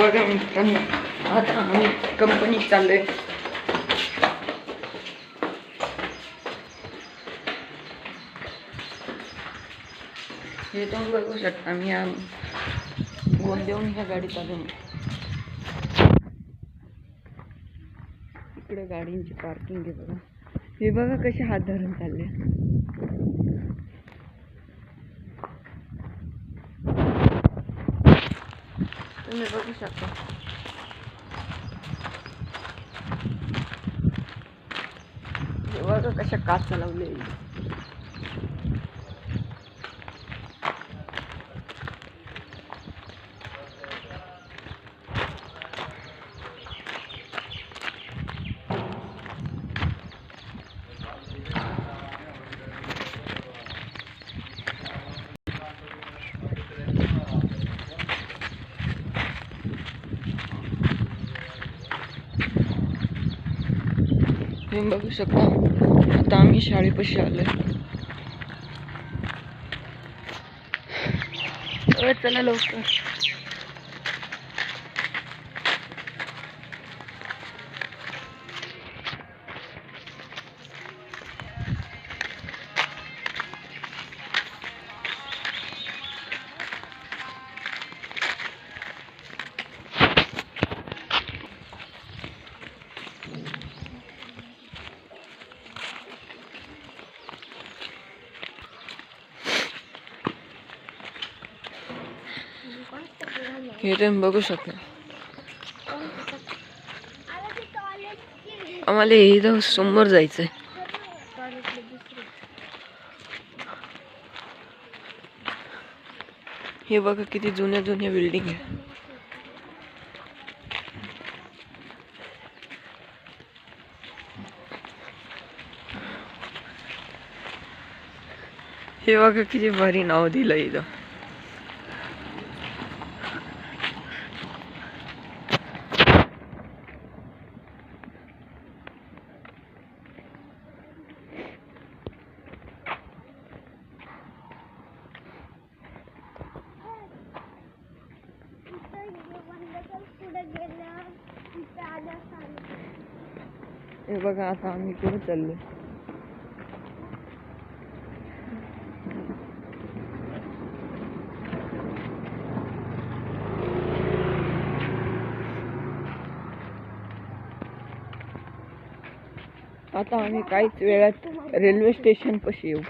बघा मित्रांनो, आता आम्ही कंपनीत चाललोय. हे तुम्ही बघू शकता. आम्ही गोंदेहून ह्या गाडीत आलो. इकडे गाडींची पार्किंग आहे बघा. हे बघा कसे हात धरून चालले. तुम्ही बघू शकता. हे बघा कशा काच चालवले. तुम्ही बघू शकता. आता आम्ही शाळेपाशी आलोय. चला लवकर. हे तुम्ही बघू शकता. आम्हाला इथं समोर जायचंय. हे बघा किती जुन्या जुन्या बिल्डिंग आहे. हे बघा किती भारी नाव दिलं इथं. हे बघा आता आम्ही कुठे चाललो. आता आम्ही काहीच वेळात रेल्वे स्टेशन पाशी येऊ.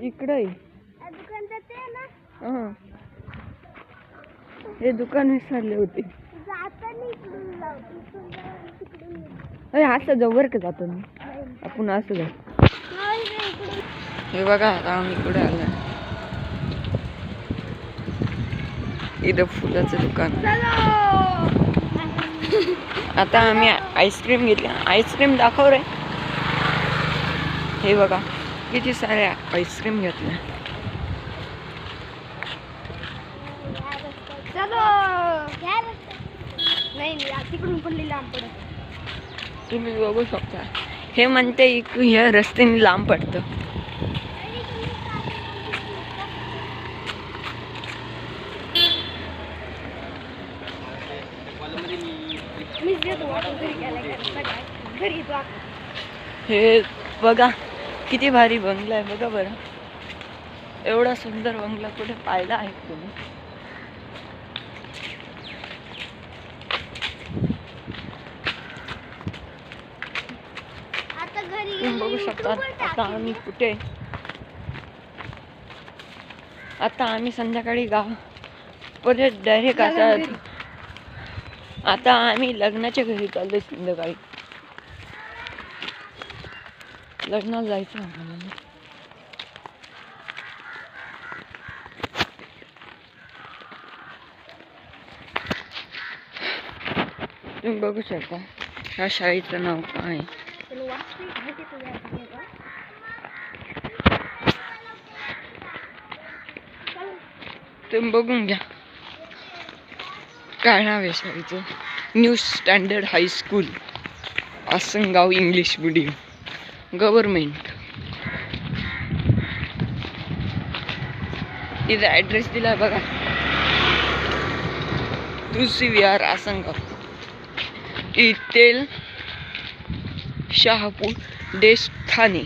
इकडे हे दुकान विसरले होते. असं जाऊ बरं का जातो मी. आपण असं जाऊ. हे बघा आता आम्ही इकडे आलोय. इथं फुलाचं दुकान. आता आम्ही आईस्क्रीम घेतली. आईस्क्रीम दाखव रे. हे बघा किती सारे आईस्क्रीम घेतल्या. तुम्ही बघू शकता. हे म्हणते ह्या रस्त्याने लांब पडतं. हे बघा किती भारी बंगला आहे. बघा बरं. एवढा सुंदर बंगला कुठे पाहिला आहे तुम्ही? तुम्ही बघू शकता. आता आम्ही कुठे. आता आम्ही संध्याकाळी परत डायरेक्ट आता आम्ही लग्नाच्या घरी चाललोय. संध्याकाळी लग्नाला जायचं आम्हाला. तुम्ही बघू शकता ह्या शाळेचं नाव काय आहे. तुम्ही बघून घ्या. काय नाव आहे शाळेचं? New standard high school Asangaon English medium government. इथे ॲड्रेस दिला बघा, तुलसी विहार आसनगाव, इथेल शहापूर देश ठाणे.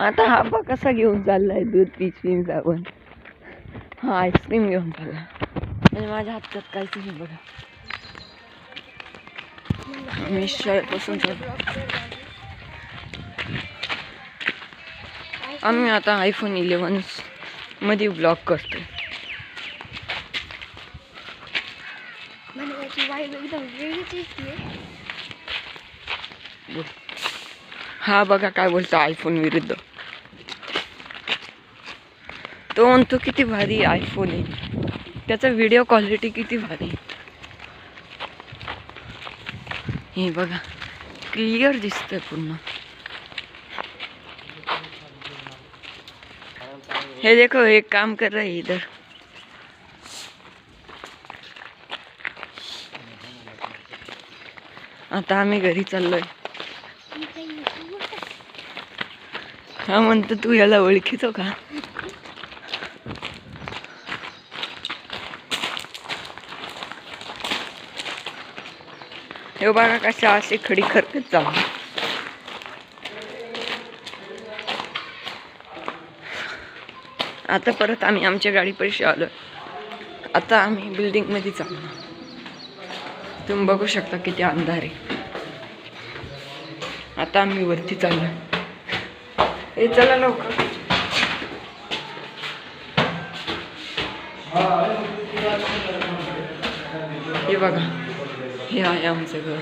आता हा बा कसा घेऊन चाललाय दूध पिशवी जाऊन. हा आईस्क्रीम घेऊन चालला म्हणजे माझ्या हातात काहीच नाही बघा. मी शाळेपासून आम्ही आता आयफोन 11 मध्ये ब्लॉग करतोय. हा बघा काय बोलतो आयफोन विरुद्ध. तो म्हणतो किती भारी आयफोन आहे, त्याचा व्हिडिओ क्वालिटी किती भारी. हे बघा क्लिअर दिसतंय पूर्ण. हे देखो एक काम कर रहे इधर. आता आम्ही घरी चाललोय. हा म्हणतो तू याला ओळखीतो का? हे बघा कशा अशी खडी खरकत जाऊ. आता परत आम्ही आमच्या गाडी पैसे आलो. आता आम्ही बिल्डिंग मध्ये चाललो. तुम्ही बघू शकता किती अंधार आहे. आता आम्ही वरती चाललो. हे चला लवकर. हे बघा हे आहे आमचं घर.